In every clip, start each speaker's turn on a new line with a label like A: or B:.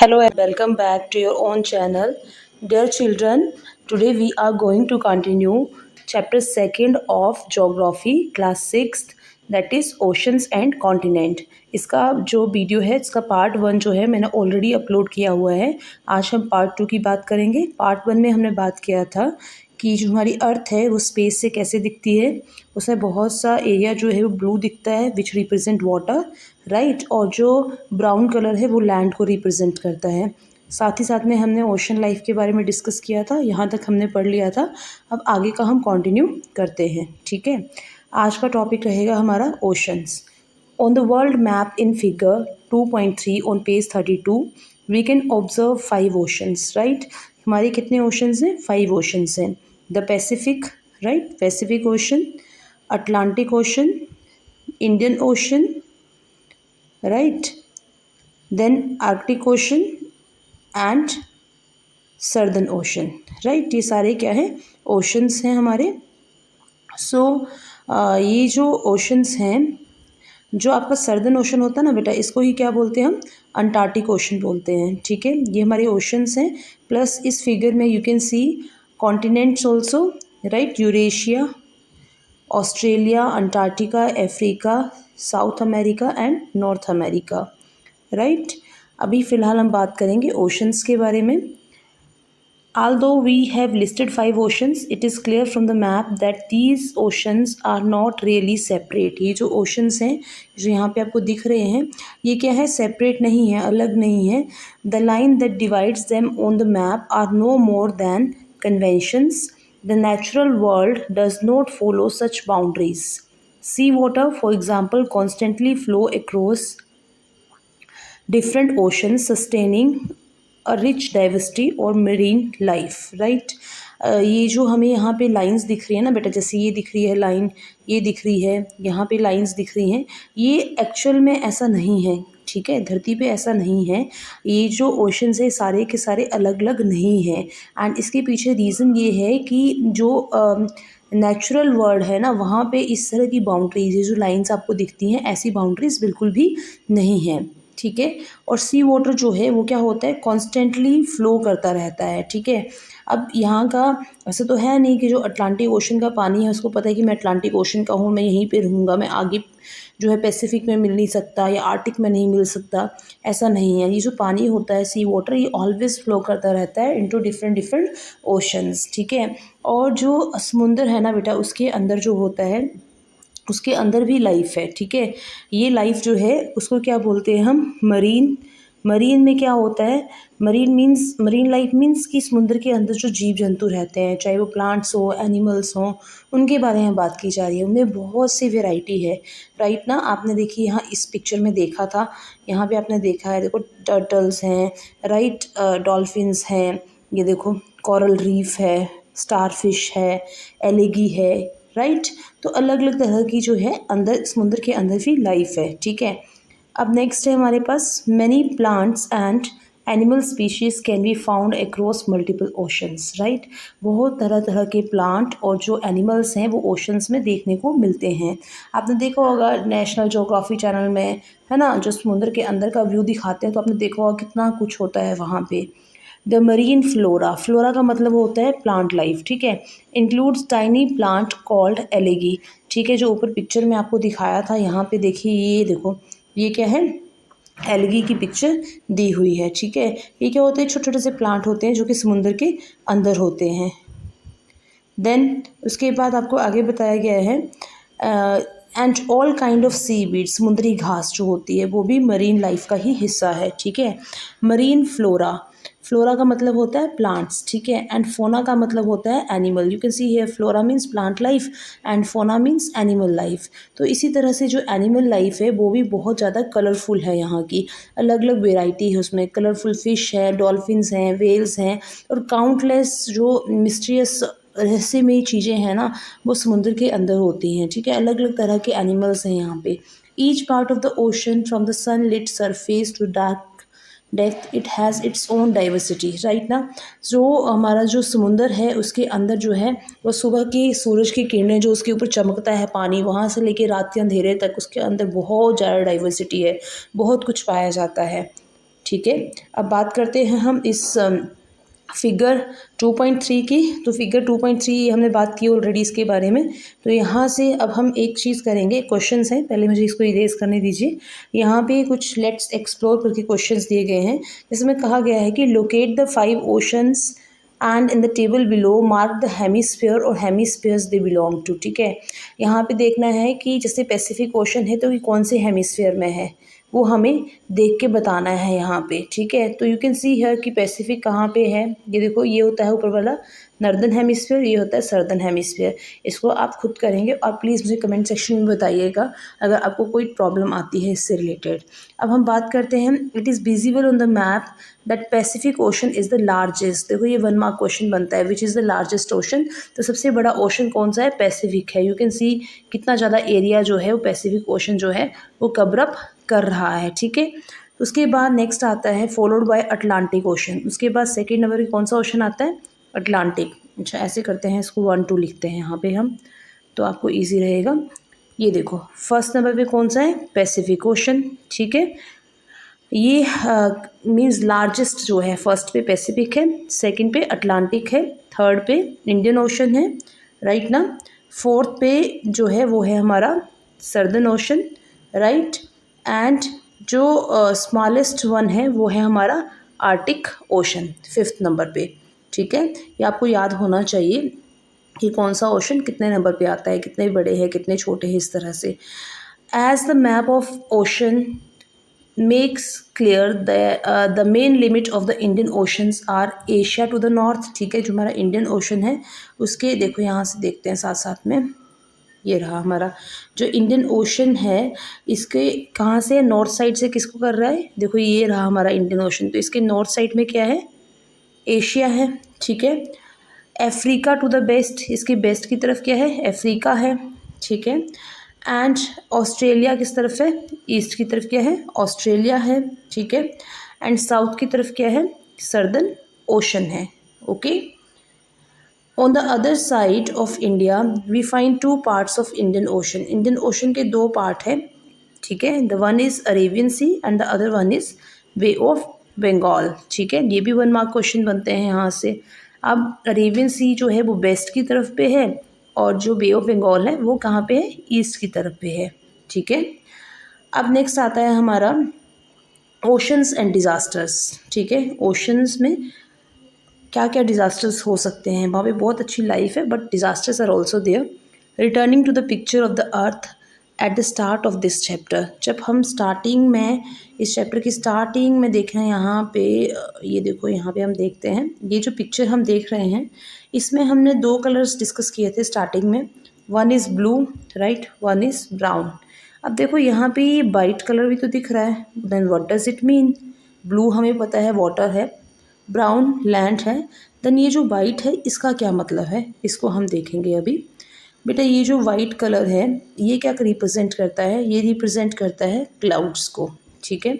A: Hello and welcome back to your own channel. Dear children, today we are going to continue chapter 2nd of geography class 6th, that is oceans and continent. इसका जो video है इसका part 1 जो है मैंने already upload किया हुआ है। आज हम पार्ट 2 की बात करेंगे। पार्ट 1 में हमने बात किया था कि जो हमारी अर्थ है वो स्पेस से कैसे दिखती है। उसमें बहुत सा एरिया जो है वो ब्लू दिखता है विच रिप्रेजेंट वाटर, राइट, और जो ब्राउन कलर है वो लैंड को रिप्रेजेंट करता है। साथ ही साथ में हमने ओशन लाइफ के बारे में डिस्कस किया था, यहाँ तक हमने पढ़ लिया था। अब आगे का हम कंटिन्यू करते हैं, ठीक है। आज का टॉपिक रहेगा हमारा oceans. On the world map in figure 2.3 on page 32 we can observe 5 oceans, right. हमारे कितने ओशंस हैं? 5 ओशंस हैं। The Pacific, right, Pacific Ocean, Atlantic Ocean, Indian Ocean, right, then Arctic Ocean and Southern Ocean, right. ये सारे क्या है? Oceans हैं हमारे। सो ये जो ओशंस हैं, जो आपका सर्दर्न ओशन होता है ना बेटा, इसको ही क्या बोलते हैं हम? अंटार्कटिक ओशन बोलते हैं, ठीक है। ये हमारे ओशंस हैं। प्लस इस फिगर में you can see continents also, right, Eurasia, Australia, Antarctica, Africa, south America and north America, right. अभी फ़िलहाल हम बात करेंगे ओशंस के बारे में। Although we have listed 5 oceans, it is clear from the map that these oceans are not really separate. ये जो oceans हैं जो यहाँ पे आपको दिख रहे हैं, ये क्या है? separate नहीं है, अलग नहीं है। The line that divides them on the map are no more than conventions. The natural world does not follow such boundaries. Sea water, for example, constantly flow across different oceans, sustaining a rich diversity और marine life, right? ये जो हमें यहाँ पे lines दिख रही है ना बेटा, जैसे ये दिख रही है लाइन, ये दिख रही है, यहाँ पे लाइंस दिख रही हैं, ये एक्चुअल में ऐसा नहीं है, ठीक है। धरती पे ऐसा नहीं है। ये जो ओशंस है सारे के सारे अलग अलग नहीं हैं। एंड इसके पीछे रीज़न ये है कि जो नेचुरल वर्ल्ड है ना, वहाँ पे इस तरह की बाउंड्रीज, ये जो लाइंस आपको दिखती हैं, ऐसी बाउंड्रीज बिल्कुल भी नहीं हैं, ठीक है। और सी वाटर जो है वो क्या होता है? कॉन्स्टेंटली फ्लो करता रहता है, ठीक है। अब यहाँ का ऐसा तो है नहीं कि जो अटलांटिक ओशन का पानी है उसको पता है कि मैं अटलांटिक ओशन का हूँ, मैं यहीं पे रहूँगा, मैं आगे जो है पैसिफिक में मिल नहीं सकता या आर्टिक में नहीं मिल सकता, ऐसा नहीं है। ये जो पानी होता है सी वाटर, ये ऑलवेज फ्लो करता रहता है इनटू डिफरेंट डिफरेंट ओशंस, ठीक है। और जो समुंदर है ना बेटा, उसके अंदर जो होता है उसके अंदर भी लाइफ है, ठीक है। ये लाइफ जो है उसको क्या बोलते हैं हम? मरीन। मरीन में क्या होता है? मरीन लाइफ मीन्स कि समुद्र के अंदर जो जीव जंतु रहते हैं, चाहे वो प्लांट्स हो, एनिमल्स हों, उनके बारे में बात की जा रही है। उनमें बहुत सी वेराइटी है, राइट ना। आपने देखी यहाँ इस पिक्चर में देखा था, यहाँ पे आपने देखा है, देखो टर्टल्स हैं, राइट, डॉल्फिन्स हैं, ये देखो कोरल रीफ है, स्टारफिश है, एलिगी है, राइट। तो अलग अलग तरह की जो है अंदर समुद्र के अंदर भी लाइफ है, ठीक है। अब नेक्स्ट है हमारे पास many plants and animal species can be found across multiple oceans, right. बहुत तरह तरह के प्लांट और जो एनिमल्स हैं वो ओशंस में देखने को मिलते हैं। आपने देखा होगा नेशनल ज्योग्राफी चैनल में, है ना, जो समुद्र के अंदर का व्यू दिखाते हैं, तो आपने देखा होगा कितना कुछ होता है वहाँ पे। द मरीन फ्लोरा, फ्लोरा का मतलब होता है प्लांट लाइफ, ठीक है। इंक्लूड्स टाइनी प्लांट कॉल्ड एलिगी, ठीक है। जो ऊपर पिक्चर में आपको दिखाया था, यहाँ पे देखिए, ये देखो, ये क्या है? एलगी की पिक्चर दी हुई है, ठीक है। ये क्या होते हैं? छोटे छोटे से प्लांट होते हैं जो कि समुद्र के अंदर होते हैं। देन उसके बाद आपको आगे बताया गया है and all kind of seaweed, समुद्री घास जो होती है वो भी मरीन लाइफ का ही हिस्सा है, ठीक है। मरीन फ्लोरा, फ्लोरा का मतलब होता है प्लांट्स, ठीक है। एंड फोना का मतलब होता है animal. You can see here flora means plant life and fauna means animal life. तो इसी तरह से जो एनिमल लाइफ है वो भी बहुत ज़्यादा कलरफुल है, यहाँ की अलग अलग वेराइटी है उसमें। कलरफुल फिश है, डॉल्फिन्स हैं, वेल्स हैं, और काउंटलेस जो मिस्टीरियस रहस्यमयी चीज़ें हैं ना, वो समुद्र के अंदर होती हैं, ठीक है। अलग अलग तरह के एनिमल्स हैं यहाँ पे। Each part of the ocean from the sun lit surface to dark depth it has its own diversity, right ना। जो हमारा जो समुंदर है उसके अंदर जो है वो सुबह की सूरज की किरणें जो उसके ऊपर चमकता है पानी, वहाँ से लेके रात के अंधेरे तक उसके अंदर बहुत ज़्यादा डाइवर्सिटी है, बहुत कुछ पाया जाता है। ठीक है। अब बात करते हैं हम इस फिगर 2.3 की। तो फिगर 2.3 हमने बात की ऑलरेडी इसके बारे में। तो यहाँ से अब हम एक चीज़ करेंगे, क्वेश्चंस हैं, पहले मुझे इसको इरेज करने दीजिए। यहाँ पे कुछ लेट्स एक्सप्लोर करके क्वेश्चंस दिए गए हैं, जिसमें कहा गया है कि locate the 5 oceans and in the table below mark the hemisphere और हेमिस्फीयर्स दे बिलोंग टू। ठीक है, यहाँ पे देखना है कि जैसे पैसिफिक ओशन है तो ये कौन से हेमिस्फीयर में है, वो हमें देख के बताना है यहाँ पे। ठीक है, तो यू कैन सी है कि पैसिफिक कहाँ पे है। ये देखो, ये होता है ऊपर वाला नॉर्दर्न हेमिस्फीयर, ये होता है सदर्न हेमिस्फीयर। इसको आप खुद करेंगे और प्लीज़ मुझे कमेंट सेक्शन में बताइएगा अगर आपको कोई प्रॉब्लम आती है इससे रिलेटेड। अब हम बात करते हैं, it is visible on the map that Pacific ocean is the largest. देखो ये 1 मार्क क्वेश्चन बनता है, which is the largest ocean. तो सबसे बड़ा ओशन कौन सा है, पैसिफिक है। यू कैन सी कितना ज़्यादा एरिया जो है वो पैसिफिक ओशन जो है वो कवर अप कर रहा है। ठीक है, उसके बाद नेक्स्ट आता है फॉलोड बाय अटलांटिक ओशन। उसके बाद सेकंड नंबर पे कौन सा ओशन आता है, अटलांटिक। अच्छा, ऐसे करते हैं, इसको 1 2 लिखते हैं यहाँ पे हम, तो आपको इजी रहेगा। ये देखो फर्स्ट नंबर पे कौन सा है, पैसिफिक ओशन। ठीक है, ये मीन्स लार्जेस्ट जो है, फर्स्ट पे पैसिफिक है, सेकंड पे अटलांटिक है, थर्ड पे इंडियन ओशन है, राइट ना। फोर्थ पे जो है वो है हमारा सदर्न ओशन, राइट। एंड जो स्मॉलेस्ट वन है वो है हमारा आर्टिक ओशन, फिफ्थ नंबर पे। ठीक है, ये आपको याद होना चाहिए कि कौन सा ओशन कितने नंबर पे आता है, कितने बड़े हैं कितने छोटे हैं, इस तरह से। As the map of ocean makes clear the main limit of the Indian oceans are Asia to the north. ठीक है, जो हमारा इंडियन ओशन है उसके देखो यहाँ से देखते हैं साथ साथ में, ये रहा हमारा जो इंडियन ओशन है, इसके कहाँ से, नॉर्थ साइड से किसको कर रहा है, देखो ये रहा हमारा इंडियन ओशन। तो इसके नॉर्थ साइड में क्या है, एशिया है। ठीक है, अफ्रीका टू द वेस्ट, इसके वेस्ट की तरफ क्या है, अफ्रीका है। ठीक है, एंड ऑस्ट्रेलिया किस तरफ है, ईस्ट की तरफ क्या है, ऑस्ट्रेलिया है। ठीक है, एंड साउथ की तरफ क्या है, सदर्न ओशन है। Okay, on the other side of India we find 2 parts of Indian Ocean. Indian Ocean के 2 पार्ट हैं। ठीक है, the one is Arabian Sea and the other one is Bay of Bengal. ठीक है, ये भी 1 मार्क क्वेश्चन बनते हैं यहाँ से। अब अरेबियन सी जो है वो वेस्ट की तरफ पे है और जो बे ऑफ बंगाल है वो कहाँ पे है, ईस्ट की तरफ पे है। ठीक है, अब नेक्स्ट आता है हमारा ओशंस एंड डिज़ास्टर्स। ठीक है, ओशंस में क्या क्या डिज़ास्टर्स हो सकते हैं, वहाँ पे बहुत अच्छी लाइफ है but disasters are also there. Returning to the picture of the earth at the start of this chapter. जब हम स्टार्टिंग में, इस चैप्टर की स्टार्टिंग में देख रहे हैं यहाँ पे, ये देखो यहाँ पे हम देखते हैं, ये जो पिक्चर हम देख रहे हैं इसमें हमने 2 कलर्स डिस्कस किए थे स्टार्टिंग में, one is blue, right, one is brown. अब देखो यहाँ पे ये वाइट कलर भी तो दिख रहा है, then what does it mean. Blue हमें पता है वाटर है, ब्राउन लैंड है, देन ये जो वाइट है इसका क्या मतलब है, इसको हम देखेंगे अभी। बेटा ये जो वाइट कलर है ये क्या रिप्रेजेंट करता है, ये रिप्रेजेंट करता है क्लाउड्स को। ठीक है,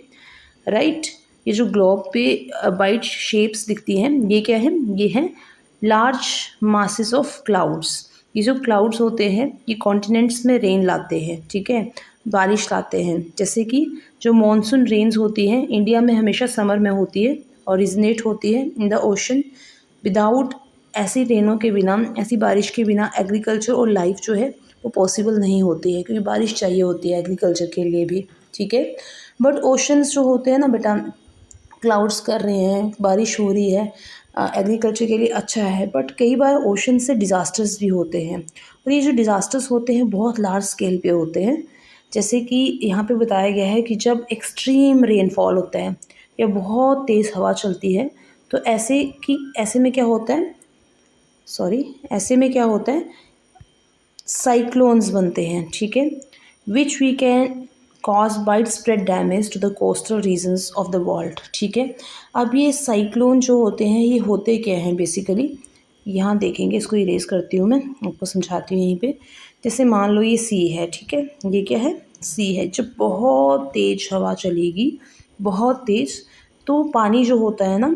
A: राइट, ये जो ग्लोब पे वाइट शेप्स दिखती हैं ये क्या है, ये है लार्ज मासेस ऑफ क्लाउड्स। ये जो क्लाउड्स होते हैं ये कॉन्टिनेंट्स में रेन लाते हैं। ठीक है, बारिश लाते हैं, जैसे कि जो मॉनसून रेन्स होती हैं इंडिया में हमेशा समर में होती है, ओरिजिनेट होती है इन द ओशन। विदाउट ऐसी रेनों के बिना, ऐसी बारिश के बिना एग्रीकल्चर और लाइफ जो है वो पॉसिबल नहीं होती है, क्योंकि बारिश चाहिए होती है एग्रीकल्चर के लिए भी। ठीक है, बट ओशंस जो होते हैं ना बेटा, क्लाउड्स कर रहे हैं, बारिश हो रही है, एग्रीकल्चर के लिए अच्छा है, बट कई बार ओशन से डिज़ास्टर्स भी होते हैं और ये जो डिज़ास्टर्स होते हैं बहुत लार्ज स्केल पे होते हैं। जैसे कि यहाँ पे बताया गया है कि जब एक्सट्रीम रेनफॉल होता है या बहुत तेज़ हवा चलती है तो ऐसे में क्या होता है, ऐसे में क्या होता है, साइक्लोन्स बनते हैं। ठीक है, which we can cause widespread damage to the coastal regions of the world. ठीक है, अब ये साइक्लोन जो होते हैं ये होते क्या हैं बेसिकली, यहाँ देखेंगे, इसको इरेज करती हूँ मैं, आपको समझाती हूँ यहीं पे। जैसे मान लो ये सी है, ठीक है, ये क्या है, सी है। जब बहुत तेज़ हवा चलेगी, बहुत तेज़, तो पानी जो होता है ना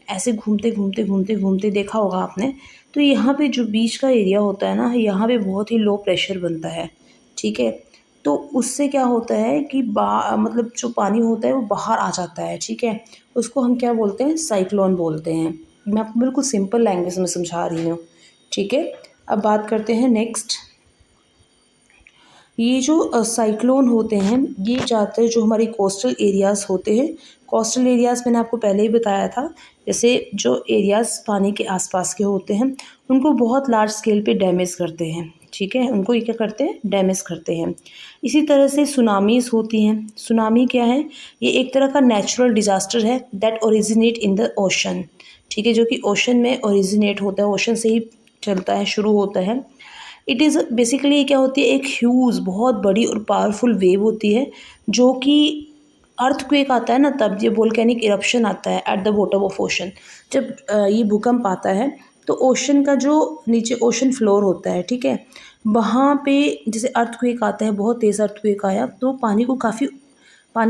A: ऐसे घूमते घूमते घूमते घूमते, देखा होगा आपने, तो यहाँ पे जो बीच का एरिया होता है ना, यहाँ पे बहुत ही लो प्रेशर बनता है। ठीक है, तो उससे क्या होता है कि मतलब जो पानी होता है वो बाहर आ जाता है, ठीक है। उसको हम क्या बोलते हैं, साइक्लोन बोलते हैं। मैं आपको बिल्कुल सिंपल लैंग्वेज में समझा रही हूँ, ठीक है। अब बात करते हैं नेक्स्ट। ये जो साइक्लोन होते हैं ये ज़्यादातर जो हमारी कोस्टल एरियाज़ होते हैं, कोस्टल एरियाज़ मैंने आपको पहले ही बताया था, जैसे जो एरियाज़ पानी के आसपास के होते हैं उनको बहुत लार्ज स्केल पे डैमेज करते हैं, ठीक है। उनको ये क्या करते हैं, डैमेज करते हैं। इसी तरह से सुनामीज़ होती हैं। सुनामी क्या है, ये एक तरह का नेचुरल डिज़ास्टर है that originate in the ocean, ठीक है, जो कि ओशन में ओरिजिनेट होता है, ओशन से ही चलता है, शुरू होता है। इट इज़ बेसिकली क्या होती है, एक ह्यूज बहुत बड़ी और पावरफुल वेव होती है जो कि अर्थक्वेक आता है ना, तब ये वोल्केनिक इरप्शन आता है at the bottom of ocean. जब ये भूकंप आता है तो ओशन का जो नीचे ओशन फ्लोर होता है, ठीक है, वहाँ पे जैसे अर्थक्वेक आता है, बहुत तेज़ अर्थक्वेक आया तो पानी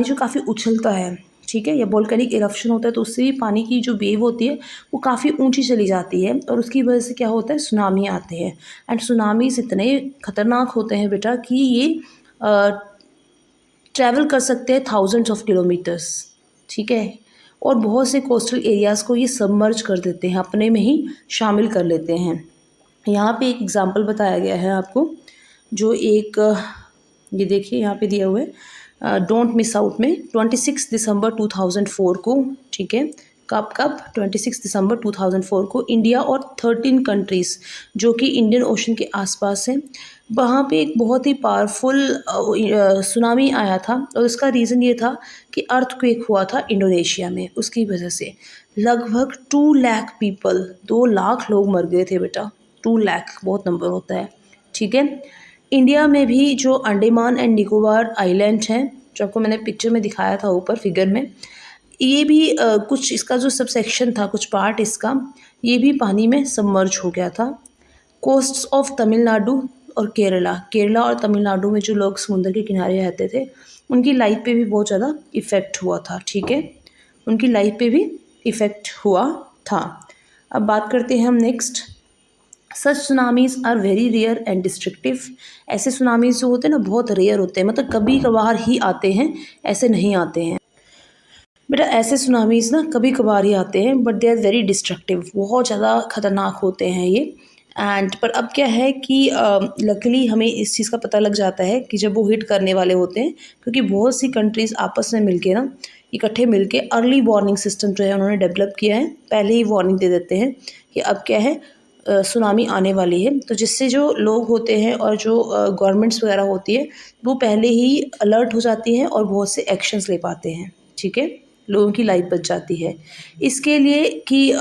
A: जो काफ़ी उछलता है, ठीक है, या वोल्केनिक इरप्शन होता है तो उससे भी पानी की जो वेव होती है वो काफ़ी ऊंची चली जाती है और उसकी वजह से क्या होता है, सुनामी आते हैं। एंड सुनामीज इतने खतरनाक होते हैं बेटा कि ये ट्रैवल कर सकते हैं थाउजेंड्स ऑफ किलोमीटर्स, ठीक है, और बहुत से कोस्टल एरियाज़ को ये सबमर्ज कर देते हैं, अपने में ही शामिल कर लेते हैं। यहाँ पे एक एग्ज़ाम्पल बताया गया है आपको, जो एक ये देखिए यहाँ पे दिया हुआ है, डोंट मिस आउट में 26 दिसंबर 2004 को, ठीक है, कब 26 दिसंबर 2004 को इंडिया और 13 कंट्रीज़ जो कि इंडियन ओशन के आसपास हैं, वहाँ पे एक बहुत ही पावरफुल सुनामी आया था और उसका रीज़न ये था कि अर्थक्वेक हुआ था इंडोनेशिया में। उसकी वजह से लगभग 2 लाख पीपल, 2 लाख लोग मर गए थे बेटा। 2 लाख बहुत नंबर होता है, ठीक है। इंडिया में भी जो अंडमान एंड निकोबार आइलैंड हैं, जो आपको मैंने पिक्चर में दिखाया था ऊपर फिगर में, ये भी कुछ इसका जो सबसेक्शन था, कुछ पार्ट इसका, ये भी पानी में सबमर्ज हो गया था। कोस्ट्स ऑफ तमिलनाडु और केरला और तमिलनाडु में जो लोग समुद्र के किनारे रहते थे उनकी लाइफ पे भी बहुत ज़्यादा इफ़ेक्ट हुआ था, ठीक है, उनकी लाइफ पे भी इफ़ेक्ट हुआ था। अब बात करते हैं हम next. Such tsunamis are very rare and destructive. ऐसे सुनामीज़ जो होते हैं ना बहुत रेयर होते हैं, मतलब कभी कभार ही आते हैं, ऐसे नहीं आते हैं बेटा। ऐसे सुनामीज़ ना कभी कभार ही आते हैं but they are very destructive, बहुत ज़्यादा खतरनाक होते हैं ये। एंड पर अब क्या है कि लकीली हमें इस चीज़ का पता लग जाता है कि जब वो हिट करने वाले होते हैं, क्योंकि बहुत सी कंट्रीज़ आपस में मिलके ना इकट्ठे मिलके अर्ली वार्निंग सिस्टम जो है उन्होंने डेवलप किया है, पहले ही वार्निंग दे देते हैं कि अब क्या है, सुनामी आने वाली है। तो जिससे जो लोग होते हैं और जो गवर्नमेंट्स वगैरह होती है वो पहले ही अलर्ट हो जाती हैं और बहुत से एक्शंस ले पाते हैं, ठीक है, लोगों की लाइफ बच जाती है। इसके लिए कि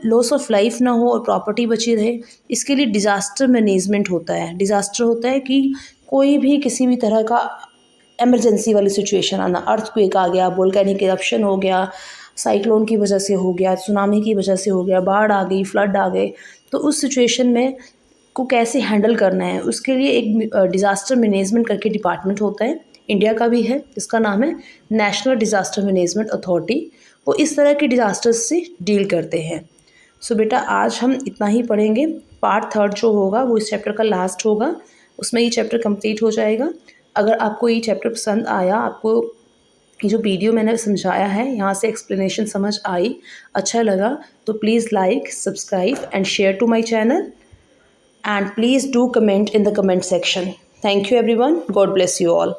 A: लॉस ऑफ लाइफ ना हो और प्रॉपर्टी बची रहे, इसके लिए डिज़ास्टर मैनेजमेंट होता है। डिज़ास्टर होता है कि कोई भी किसी भी तरह का इमरजेंसी वाली सिचुएशन आना, अर्थक्वेक आ गया, वोल्केनिक इरप्शन हो गया, साइक्लोन की वजह से हो गया, सुनामी की वजह से हो गया, बाढ़ आ गई, फ्लड आ गए, तो उस सिचुएशन में को कैसे हैंडल करना है उसके लिए एक डिज़ास्टर मैनेजमेंट करके डिपार्टमेंट होता है, इंडिया का भी है, जिसका नाम है नेशनल डिज़ास्टर मैनेजमेंट अथॉरिटी। वो इस तरह के डिज़ास्टर्स से डील करते हैं। सो बेटा आज हम इतना ही पढ़ेंगे। पार्ट 3 जो होगा वो इस चैप्टर का लास्ट होगा, उसमें ये चैप्टर कंप्लीट हो जाएगा। अगर आपको ये चैप्टर पसंद आया, आपको ये जो वीडियो मैंने समझाया है यहाँ से एक्सप्लेनेशन समझ आई, अच्छा लगा, तो please like, subscribe and share to my channel and please do comment in the comment section. Thank you everyone. God bless you all.